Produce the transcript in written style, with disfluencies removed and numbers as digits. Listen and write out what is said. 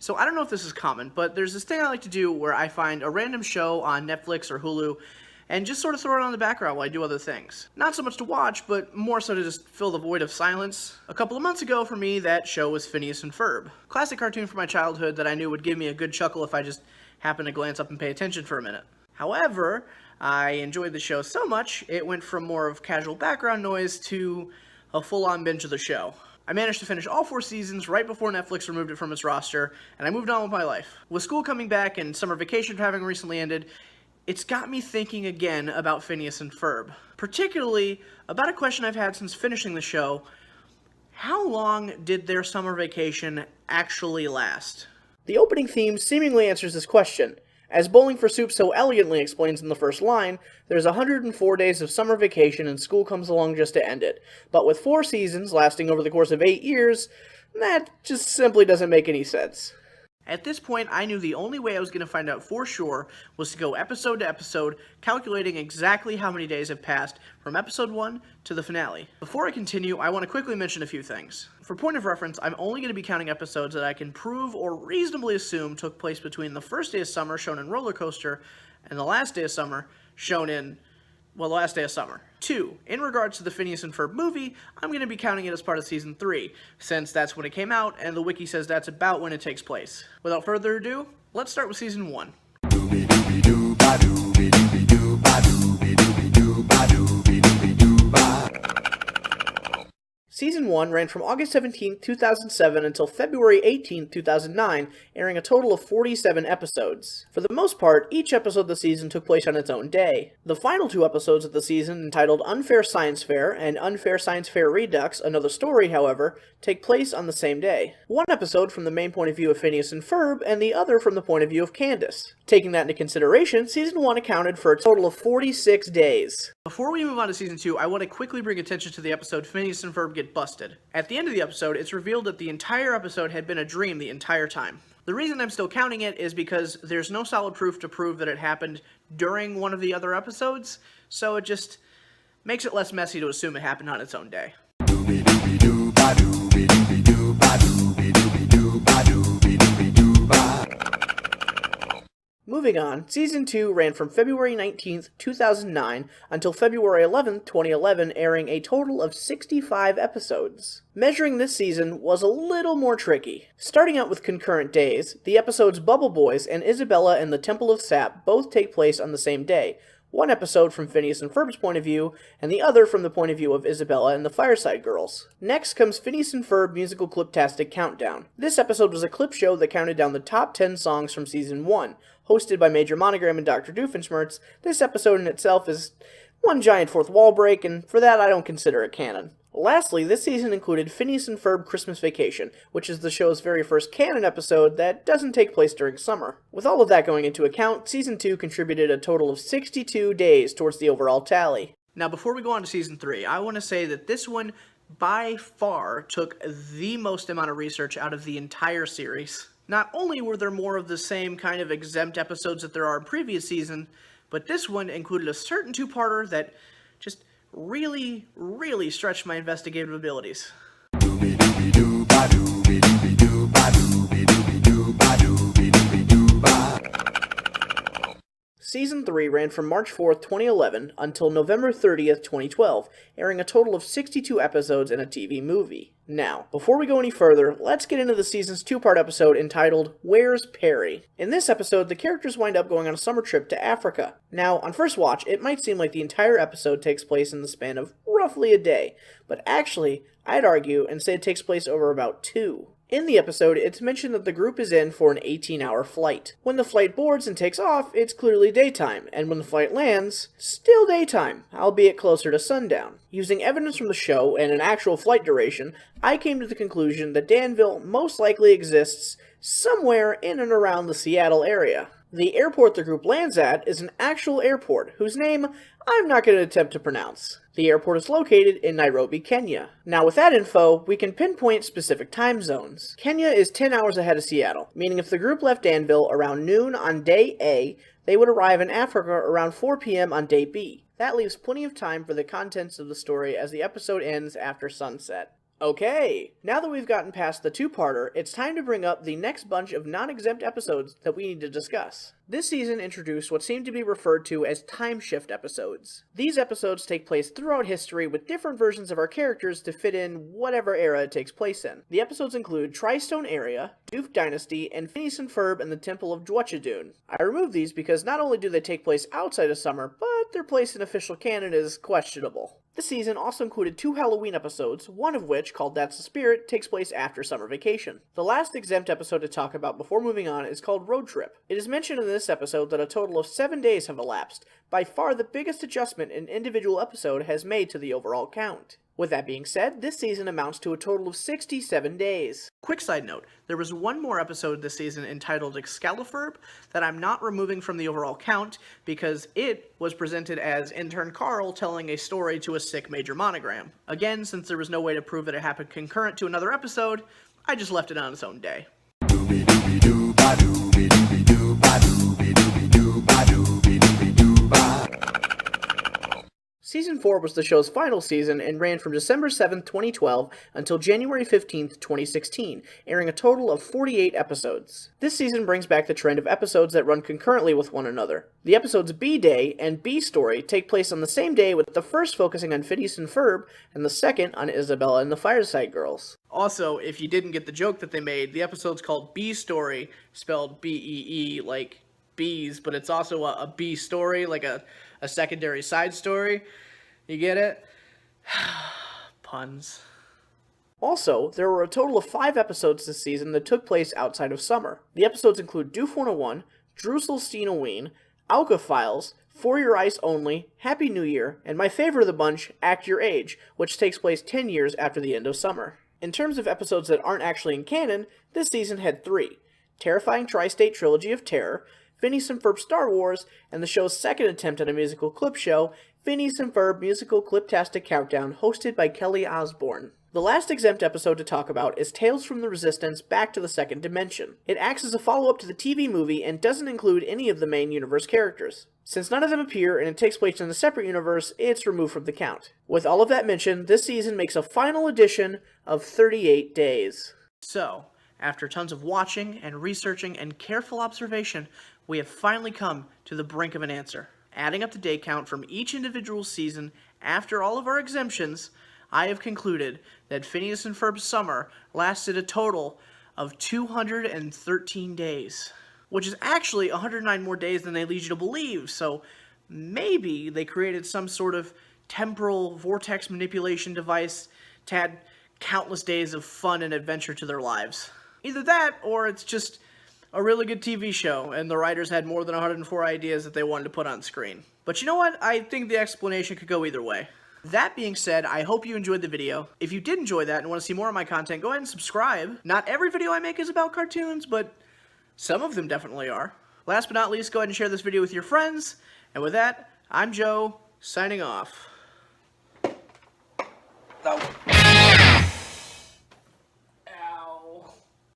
So I don't know if this is common, but there's this thing I like to do where I find a random show on Netflix or Hulu and just sort of throw it on the background while I do other things. Not so much to watch, but more so to just fill the void of silence. A couple of months ago for me, that show was Phineas and Ferb. Classic cartoon from my childhood that I knew would give me a good chuckle if I just happened to glance up and pay attention for a minute. However, I enjoyed the show so much, it went from more of casual background noise to a full-on binge of the show. I managed to finish all 4 seasons right before Netflix removed it from its roster, and I moved on with my life. With school coming back and summer vacation having recently ended, it's got me thinking again about Phineas and Ferb. Particularly about a question I've had since finishing the show: how long did their summer vacation actually last? The opening theme seemingly answers this question. As Bowling for Soup so elegantly explains in the first line, there's 104 days of summer vacation and school comes along just to end it. But with 4 seasons lasting over the course of 8 years, that just simply doesn't make any sense. At this point, I knew the only way I was going to find out for sure was to go episode to episode, calculating exactly how many days have passed from episode 1 to the finale. Before I continue, I want to quickly mention a few things. For point of reference, I'm only going to be counting episodes that I can prove or reasonably assume took place between the first day of summer, shown in Roller Coaster, and the last day of summer, shown in, well, the last day of summer. 2. In regards to the Phineas and Ferb movie, I'm going to be counting it as part of Season 3, since that's when it came out, and the wiki says that's about when it takes place. Without further ado, let's start with Season 1. Season 1 ran from August 17, 2007 until February 18, 2009, airing a total of 47 episodes. For the most part, each episode of the season took place on its own day. The final 2 episodes of the season, entitled Unfair Science Fair and Unfair Science Fair Redux, Another Story, however, take place on the same day. One episode from the main point of view of Phineas and Ferb, and the other from the point of view of Candace. Taking that into consideration, Season 1 accounted for a total of 46 days. Before we move on to Season 2, I want to quickly bring attention to the episode Phineas and Ferb Get Busted. At the end of the episode, it's revealed that the entire episode had been a dream the entire time. The reason I'm still counting it is because there's no solid proof to prove that it happened during one of the other episodes, so it just makes it less messy to assume it happened on its own day. Moving on, Season 2 ran from February 19th, 2009 until February 11th, 2011, airing a total of 65 episodes. Measuring this season was a little more tricky. Starting out with concurrent days, the episodes Bubble Boys and Isabella and the Temple of Sap both take place on the same day. One episode from Phineas and Ferb's point of view, and the other from the point of view of Isabella and the Fireside Girls. Next comes Phineas and Ferb Musical Cliptastic Countdown. This episode was a clip show that counted down the top 10 songs from Season 1. Hosted by Major Monogram and Dr. Doofenshmirtz, this episode in itself is one giant fourth wall break, and for that I don't consider it canon. Lastly, this season included Phineas and Ferb Christmas Vacation, which is the show's very first canon episode that doesn't take place during summer. With all of that going into account, Season 2 contributed a total of 62 days towards the overall tally. Now before we go on to Season 3, I want to say that this one by far took the most amount of research out of the entire series. Not only were there more of the same kind of exempt episodes that there are in previous seasons, but this one included a certain 2-parter that just really stretched my investigative abilities. Season 3 ran from March 4th, 2011 until November 30th, 2012, airing a total of 62 episodes and a TV movie. Now, before we go any further, let's get into the season's 2-part episode entitled Where's Perry? In this episode, the characters wind up going on a summer trip to Africa. Now, on first watch, it might seem like the entire episode takes place in the span of roughly a day, but actually, I'd argue and say it takes place over about 2. In the episode, it's mentioned that the group is in for an 18-hour flight. When the flight boards and takes off, it's clearly daytime, and when the flight lands, still daytime, albeit closer to sundown. Using evidence from the show and an actual flight duration, I came to the conclusion that Danville most likely exists somewhere in and around the Seattle area. The airport the group lands at is an actual airport, whose name I'm not going to attempt to pronounce. The airport is located in Nairobi, Kenya. Now with that info, we can pinpoint specific time zones. Kenya is 10 hours ahead of Seattle, meaning if the group left Danville around noon on day A, they would arrive in Africa around 4 p.m. on day B. That leaves plenty of time for the contents of the story as the episode ends after sunset. Okay, now that we've gotten past the two-parter, it's time to bring up the next bunch of non-exempt episodes that we need to discuss. This season introduced what seem to be referred to as time shift episodes. These episodes take place throughout history with different versions of our characters to fit in whatever era it takes place in. The episodes include Tri-Stone Area, Duke Dynasty, and Phineas and Ferb and the Temple of Dwachadun. I removed these because not only do they take place outside of summer, but their place in official canon is questionable. This season also included 2 Halloween episodes, one of which, called That's the Spirit, takes place after summer vacation. The last exempt episode to talk about before moving on is called Road Trip. It is mentioned in this episode that a total of 7 days have elapsed, by far the biggest adjustment an individual episode has made to the overall count. With that being said, this season amounts to a total of 67 days. Quick side note, there was one more episode this season entitled Excalifurb that I'm not removing from the overall count because it was presented as intern Carl telling a story to a sick Major Monogram. Again, since there was no way to prove that it happened concurrent to another episode, I just left it on its own day. Season 4 was the show's final season and ran from December 7, 2012 until January 15, 2016, airing a total of 48 episodes. This season brings back the trend of episodes that run concurrently with one another. The episodes B-Day and B-Story take place on the same day, with the first focusing on Phineas and Ferb and the second on Isabella and the Fireside Girls. Also, if you didn't get the joke that they made, the episode's called B-Story, spelled B-E-E, like bees, but it's also a B-story, like a secondary side story. You get it? Puns. Also, there were a total of 5 episodes this season that took place outside of summer. The episodes include Doof 101, Drusselsteinoween, Alka Files, For Your Eyes Only, Happy New Year, and my favorite of the bunch, Act Your Age, which takes place 10 years after the end of summer. In terms of episodes that aren't actually in canon, this season had 3. Terrifying Tri-State Trilogy of Terror, Phineas and Ferb Star Wars, and the show's second attempt at a musical clip show, Phineas and Ferb Musical Cliptastic Countdown, hosted by Kelly Osbourne. The last exempt episode to talk about is Tales from the Resistance Back to the Second Dimension. It acts as a follow-up to the TV movie and doesn't include any of the main universe characters. Since none of them appear and it takes place in a separate universe, it's removed from the count. With all of that mentioned, this season makes a final edition of 38 days. So, after tons of watching and researching and careful observation, we have finally come to the brink of an answer. Adding up the day count from each individual season after all of our exemptions, I have concluded that Phineas and Ferb's summer lasted a total of 213 days, which is actually 109 more days than they lead you to believe, so maybe they created some sort of temporal vortex manipulation device to add countless days of fun and adventure to their lives. Either that, or it's just a really good TV show, and the writers had more than 104 ideas that they wanted to put on screen. But you know what? I think the explanation could go either way. That being said, I hope you enjoyed the video. If you did enjoy that and want to see more of my content, go ahead and subscribe. Not every video I make is about cartoons, but some of them definitely are. Last but not least, go ahead and share this video with your friends. And with that, I'm Joe, signing off. Oh.